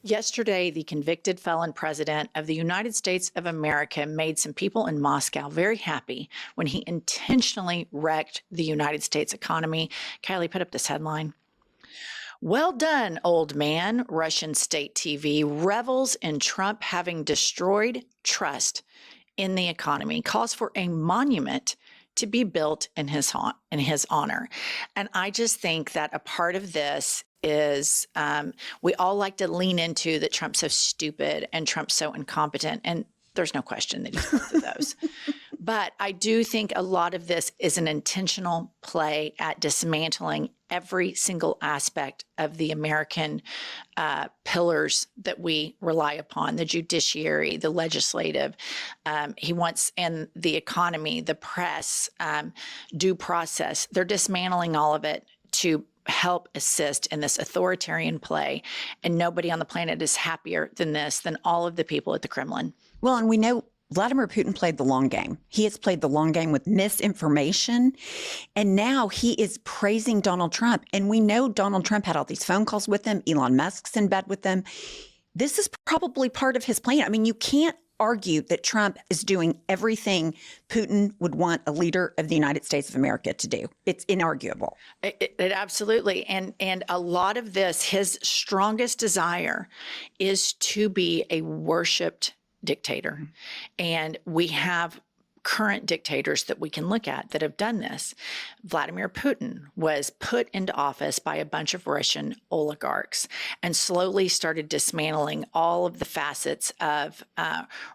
Yesterday, the convicted felon president of the United States of America made some people in Moscow very happy when he intentionally wrecked the United States economy. Kylie, put up this headline. Well done, old man, Russian state TV revels in Trump having destroyed trust in the economy, calls for a monument to be built in his honor. And I just think that a part of this is we all like to lean into that Trump's so stupid and Trump's so incompetent. And there's no question that he's both of those. But I do think a lot of this is an intentional play at dismantling every single aspect of the American pillars that we rely upon, the judiciary, the legislative. He wants, and the economy, the press, due process. They're dismantling all of it to help assist in this authoritarian play. And nobody on the planet is happier than this, than all of the people at the Kremlin. Well, and we know Vladimir Putin played the long game. He has played the long game with misinformation. And now he is praising Donald Trump. And we know Donald Trump had all these phone calls with him. Elon Musk's in bed with them. This is probably part of his plan. I mean, you can't argue that Trump is doing everything Putin would want a leader of the United States of America to do. It's inarguable. It absolutely. And a lot of this, his strongest desire is to be a worshipped dictator. And we have current dictators that we can look at that have done this. Vladimir Putin was put into office by a bunch of Russian oligarchs and slowly started dismantling all of the facets of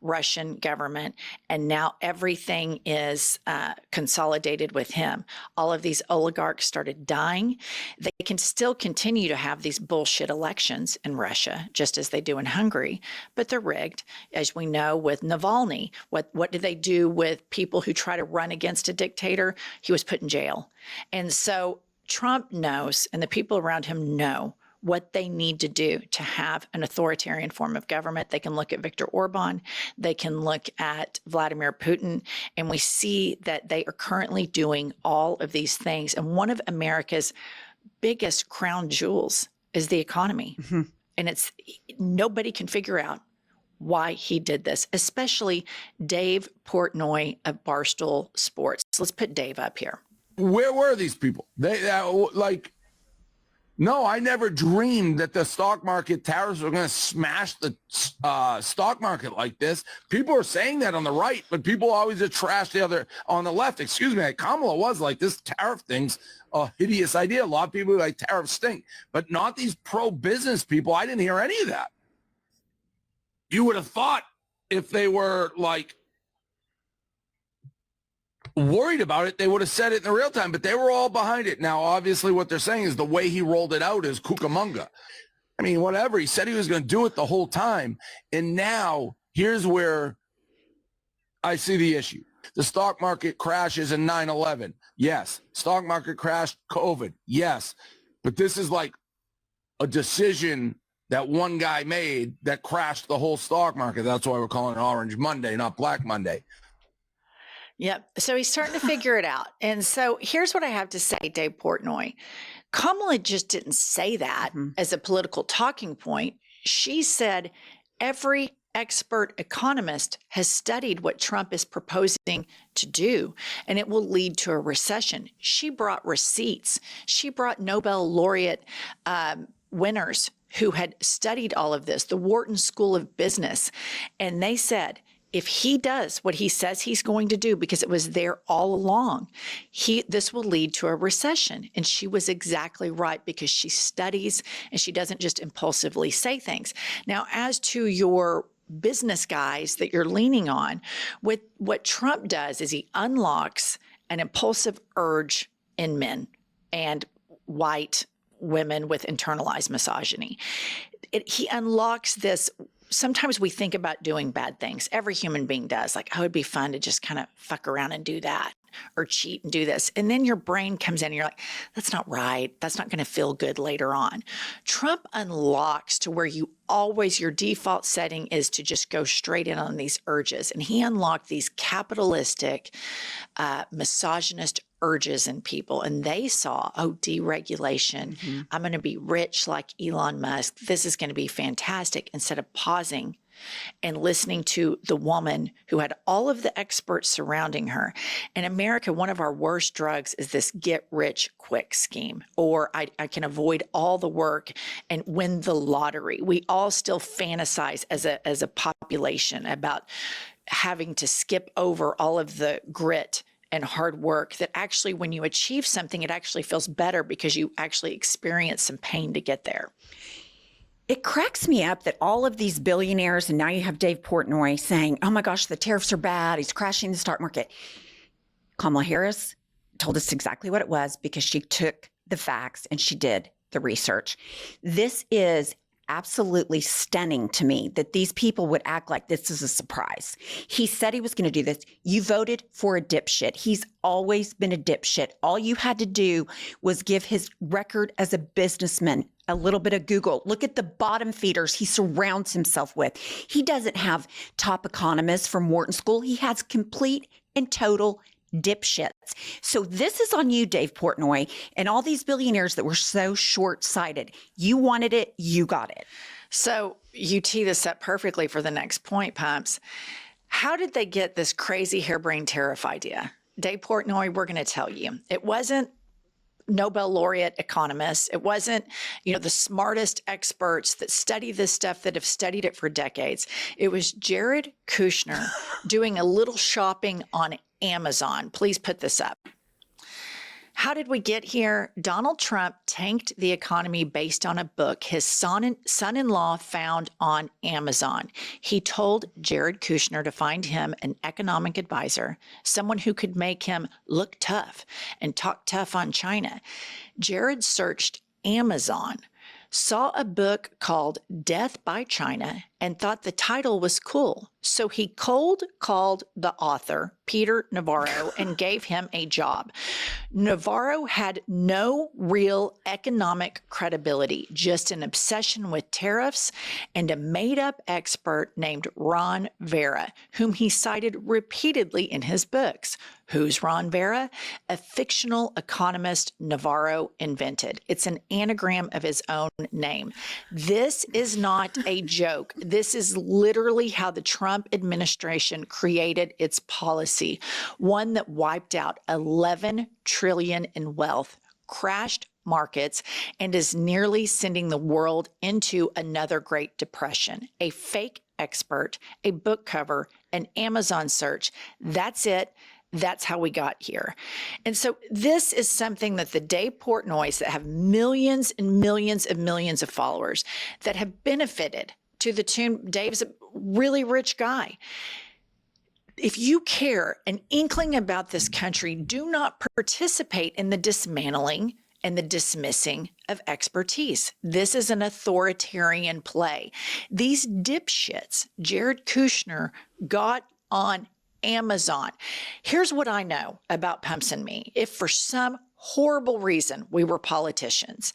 Russian government. And now everything is consolidated with him. All of these oligarchs started dying. They can still continue to have these bullshit elections in Russia, just as they do in Hungary, but they're rigged. As we know with Navalny, what did they do with people who try to run against a dictator? He was put in jail. And so Trump knows, and the people around him know what they need to do to have an authoritarian form of government. They can look at Viktor Orban, they can look at Vladimir Putin, and we see that they are currently doing all of these things. And one of America's biggest crown jewels is the economy. Mm-hmm. And it's nobody can figure out why he did this, especially Dave Portnoy of Barstool Sports. So let's put Dave up here. Where were these people? No, I never dreamed that the stock market tariffs were going to smash the stock market like this. People are saying that on the right, but people always trash the other on the left. Excuse me, Kamala was like, this tariff thing's a hideous idea. A lot of people like tariffs stink, but not these pro-business people. I didn't hear any of that. You would have thought if they were like worried about it, they would have said it in the real time, but they were all behind it. Now, obviously what they're saying is the way he rolled it out is cucamonga. I mean, whatever. He said he was going to do it the whole time. And now here's where I see the issue. The stock market crashes in 9/11. Yes. Stock market crashed, COVID. Yes. But this is like a decision that one guy made that crashed the whole stock market. That's why we're calling it Orange Monday, not Black Monday. Yep. So he's starting to figure it out. And so here's what I have to say, Dave Portnoy. Kamala just didn't say that as a political talking point. She said every expert economist has studied what Trump is proposing to do, and it will lead to a recession. She brought receipts. She brought Nobel laureate winners who had studied all of this, the Wharton School of Business. And they said, if he does what he says he's going to do, because it was there all along, this will lead to a recession. And she was exactly right, because she studies and she doesn't just impulsively say things. Now, as to your business guys that you're leaning on, what Trump does is he unlocks an impulsive urge in men and white women with internalized misogyny. He unlocks this. Sometimes we think about doing bad things. Every human being does. Like, oh, it'd be fun to just kind of fuck around and do that, or cheat and do this. And then your brain comes in and you're like, that's not right. That's not going to feel good later on. Trump unlocks to where your default setting is to just go straight in on these urges. And he unlocked these capitalistic, misogynist urges in people, and they saw, oh, deregulation. I'm going to be rich like Elon Musk. This is going to be fantastic, instead of pausing and listening to the woman who had all of the experts surrounding her. In America, one of our worst drugs is this get rich quick scheme, or I can avoid all the work and win the lottery. We all still fantasize as a population about having to skip over all of the grit and hard work, that actually when you achieve something, it actually feels better because you actually experience some pain to get there. It cracks me up that all of these billionaires, and now you have Dave Portnoy saying, oh my gosh, the tariffs are bad. He's crashing the stock market. Kamala Harris told us exactly what it was because she took the facts and she did the research. This is absolutely stunning to me that these people would act like this is a surprise. He said he was going to do this. You voted for a dipshit. He's always been a dipshit. All you had to do was give his record as a businessman a little bit of Google. Look at the bottom feeders he surrounds himself with. He doesn't have top economists from Wharton School. He has complete and total dipshits. So this is on you, Dave Portnoy, and all these billionaires that were so short-sighted. You wanted it, you got it. So you tee this up perfectly for the next point, Pumps. How did they get this crazy harebrained tariff idea? Dave Portnoy, we're going to tell you. It wasn't Nobel laureate economists. It wasn't, the smartest experts that study this stuff that have studied it for decades. It was Jared Kushner doing a little shopping on Amazon. Please put this up. How did we get here? Donald Trump tanked the economy based on a book his son-in-law found on Amazon. He told Jared Kushner to find him an economic advisor, someone who could make him look tough and talk tough on China. Jared searched Amazon, saw a book called Death by China, and thought the title was cool. So he cold called the author, Peter Navarro, and gave him a job. Navarro had no real economic credibility, just an obsession with tariffs and a made-up expert named Ron Vera, whom he cited repeatedly in his books. Who's Ron Vera? A fictional economist Navarro invented. It's an anagram of his own name. This is not a joke. This is literally how the Trump administration created its policy, one that wiped out $11 trillion in wealth, crashed markets, and is nearly sending the world into another Great Depression. A fake expert, a book cover, an Amazon search. That's it. That's how we got here. And so this is something that the Dave Portnoys that have millions and millions and millions of followers that have benefited to the tune. Dave's a really rich guy. If you care an inkling about this country, do not participate in the dismantling and the dismissing of expertise. This is an authoritarian play. These dipshits, Jared Kushner, got on Amazon. Here's what I know about Pumps and me. If for some horrible reason we were politicians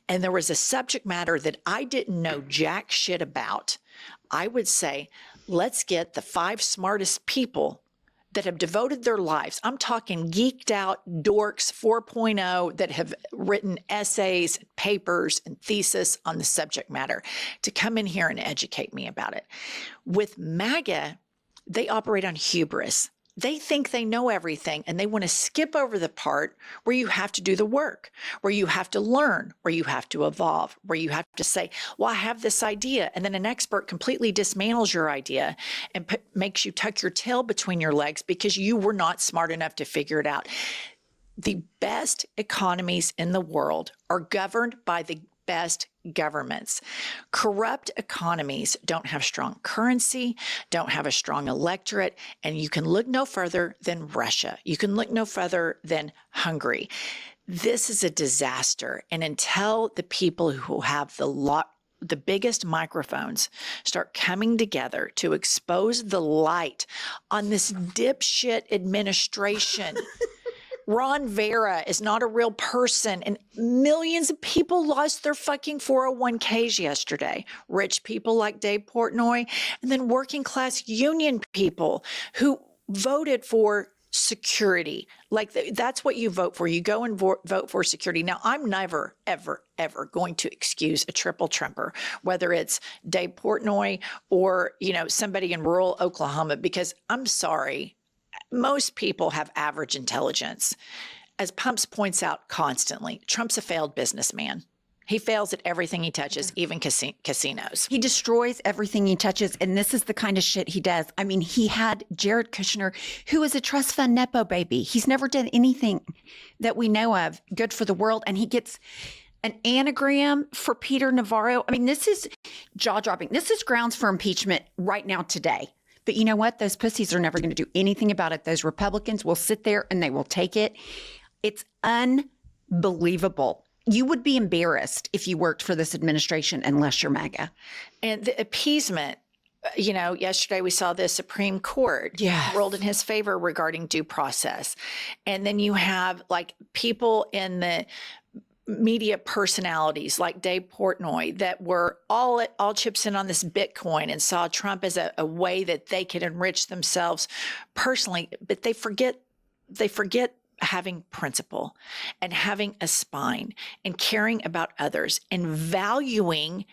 and there was a subject matter that I didn't know jack shit about, I would say, let's get the 5 smartest people that have devoted their lives. I'm talking geeked out dorks 4.0 that have written essays, papers, and thesis on the subject matter to come in here and educate me about it. With MAGA, they operate on hubris. They think they know everything, and they want to skip over the part where you have to do the work, where you have to learn, where you have to evolve, where you have to say, well, I have this idea. And then an expert completely dismantles your idea and makes you tuck your tail between your legs because you were not smart enough to figure it out. The best economies in the world are governed by the best governments. Corrupt economies don't have strong currency, don't have a strong electorate, and you can look no further than Russia. You can look no further than Hungary. This is a disaster. And until the people who have the biggest microphones start coming together to expose the light on this dipshit administration, Ron Vera is not a real person, and millions of people lost their fucking 401ks yesterday. Rich people like Dave Portnoy, and then working class union people who voted for security. Like that's what you vote for. You go and vote for security. Now, I'm never, ever, ever going to excuse a triple Trumper, whether it's Dave Portnoy or, somebody in rural Oklahoma, because I'm sorry, most people have average intelligence. As Pumps points out constantly, Trump's a failed businessman. He fails at everything he touches, even casinos. He destroys everything he touches, and this is the kind of shit he does. I mean, he had Jared Kushner, who is a trust fund Nepo baby. He's never done anything that we know of good for the world, and he gets an anagram for Peter Navarro. I mean, this is jaw-dropping. This is grounds for impeachment right now today. But you know what? Those pussies are never going to do anything about it. Those Republicans will sit there and they will take it. It's unbelievable. You would be embarrassed if you worked for this administration unless you're MAGA. And the appeasement, yesterday we saw the Supreme Court ruled in his favor regarding due process. And then you have like people in the media personalities like Dave Portnoy that were all chips in on this Bitcoin and saw Trump as a way that they could enrich themselves personally, but they forget having principle and having a spine and caring about others and valuing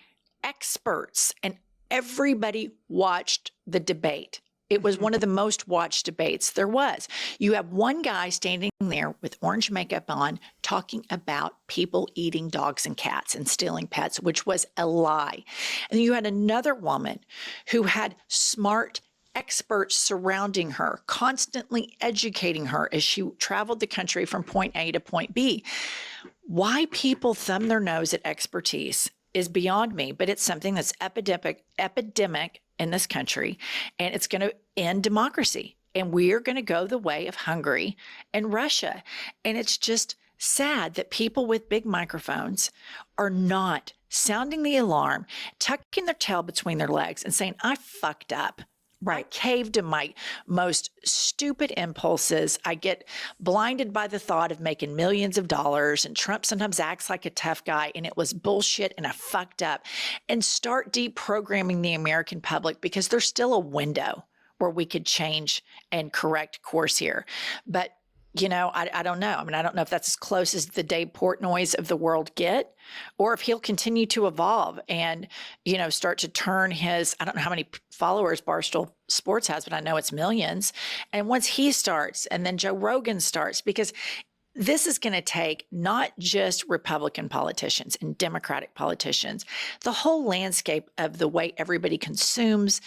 experts. And everybody watched the debate. It was one of the most watched debates there was. You have one guy standing there with orange makeup on talking about people eating dogs and cats and stealing pets, which was a lie. And you had another woman who had smart experts surrounding her, constantly educating her as she traveled the country from point A to point B. Why people thumb their nose at expertise is beyond me, but it's something that's epidemic in this country, and it's going to end democracy. And we are going to go the way of Hungary and Russia. And it's just sad that people with big microphones are not sounding the alarm, tucking their tail between their legs and saying, I fucked up. Right. I caved to my most stupid impulses. I get blinded by the thought of making millions of dollars, and Trump sometimes acts like a tough guy, and it was bullshit, and I fucked up. And start deprogramming the American public, because there's still a window where we could change and correct course here. But I don't know. I mean, I don't know if that's as close as the Dave Portnoys of the world get, or if he'll continue to evolve and, start to turn his, I don't know how many followers Barstool Sports has, but I know it's millions. And once he starts, and then Joe Rogan starts, because this is going to take not just Republican politicians and Democratic politicians, the whole landscape of the way everybody consumes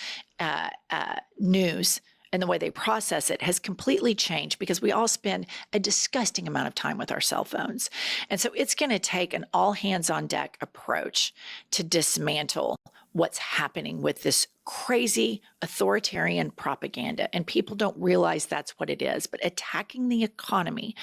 news and the way they process it has completely changed, because we all spend a disgusting amount of time with our cell phones. And so it's going to take an all hands on deck approach to dismantle what's happening with this crazy authoritarian propaganda. And people don't realize that's what it is. But attacking the economy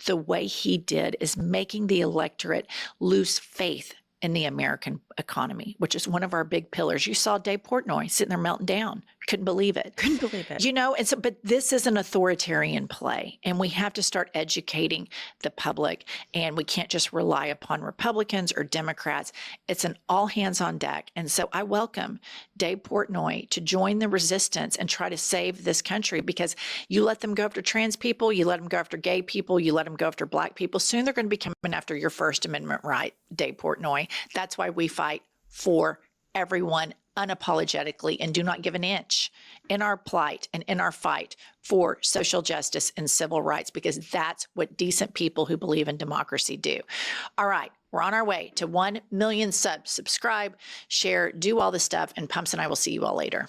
the way he did is making the electorate lose faith in the American economy, which is one of our big pillars. You saw Dave Portnoy sitting there melting down. Couldn't believe it. And so, but this is an authoritarian play, and we have to start educating the public, and we can't just rely upon Republicans or Democrats. It's an all hands on deck. And so I welcome Dave Portnoy to join the resistance and try to save this country, because you let them go after trans people, you let them go after gay people, you let them go after Black people. Soon they're going to be coming after your First Amendment right, Dave Portnoy. That's why we fight for everyone unapologetically and do not give an inch in our plight and in our fight for social justice and civil rights, because that's what decent people who believe in democracy do. All right, we're on our way to 1 million subs. Subscribe, share, do all the stuff, and Pumps and I will see you all later.